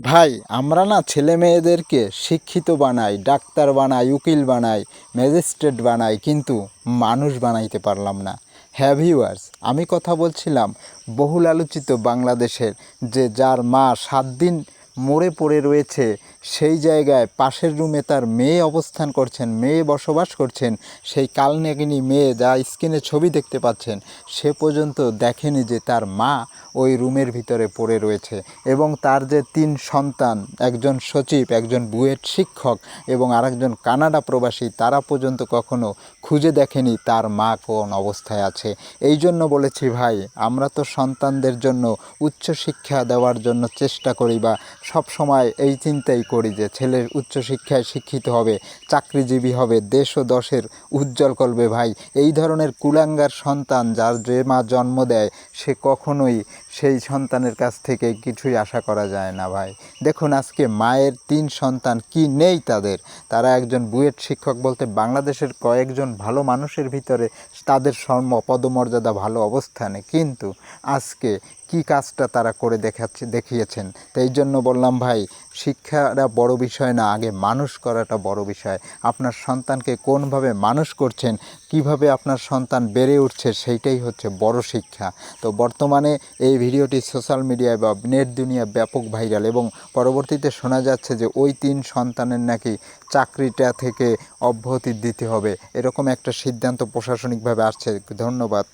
ভাই আমরা না ছেলে মেয়েদেরকে শিক্ষিত বানাই, ডাক্তার বানাই, উকিল বানাই, ম্যাজিস্ট্রেট বানাই, কিন্তু মানুষ বানাইতে পারলাম না। হ্যাঁ ভিউয়ার্স, আমি কথা বলছিলাম বহুল আলোচিত বাংলাদেশের, যে যার মা 7 দিন মরে পড়ে রয়েছে, সেই জায়গায় পাশের রুমে তার মেয়ে অবস্থান করছেন, মেয়ে বসবাস করছেন। সেই কালনাগিনী মেয়ে, যা স্ক্রিনে ছবি দেখতে পাচ্ছেন, সে পর্যন্ত দেখেনি যে তার মা ওই রুমের ভিতরে পড়ে রয়েছে। এবং তার যে 3 সন্তান, একজন সচিব, একজন বুয়েট শিক্ষক এবং আরেকজন কানাডা প্রবাসী, তারা পর্যন্ত কখনো খুঁজে দেখেনি তার মা কোন অবস্থায় আছে। এই জন্য বলেছি ভাই, আমরা তো সন্তানদের জন্য উচ্চশিক্ষা দেওয়ার জন্য চেষ্টা করি, বা সব সময় এই চিন্তাই করি যে ছেলের উচ্চশিক্ষায় শিক্ষিত হবে, চাকরিজীবী হবে, দেশ ও দশের উজ্জ্বল করবে। ভাই, এই ধরনের কুলাঙ্গার সন্তান যার যে মা জন্ম দেয়, সে কখনোই সেই সন্তানের কাছ থেকে কিছুই আশা করা যায় না। ভাই দেখুন, আজকে মায়ের 3 সন্তান, কি নেই তাদের, তারা একজন বুয়েট শিক্ষক বলতে বাংলাদেশের কয়েকজন ভালো মানুষের ভিতরে তাদের পদমর্যাদা ভালো অবস্থানে, কিন্তু আজকে কি কাজটা তারা করে দেখিয়েছেন। তো এই জন্য বললাম ভাই, শিক্ষাটা বড় বিষয় না, আগে মানুষ করাটা বড় বিষয়। আপনার সন্তানকে কোনভাবে মানুষ করছেন, কিভাবে আপনার সন্তান বেড়ে উঠছে, সেইটাই হচ্ছে বড় শিক্ষা। তো বর্তমানে এই ভিডিওটি সোশ্যাল মিডিয়ায় বা নেট দুনিয়া ব্যাপক ভাইরাল, এবং পরবর্তীতে শোনা যাচ্ছে যে ওই 3 সন্তানের নাকি চাকরিটা থেকে অব্যাহতি দিতে হবে, এরকম একটা সিদ্ধান্ত প্রশাসনিকভাবে আসছে। ধন্যবাদ।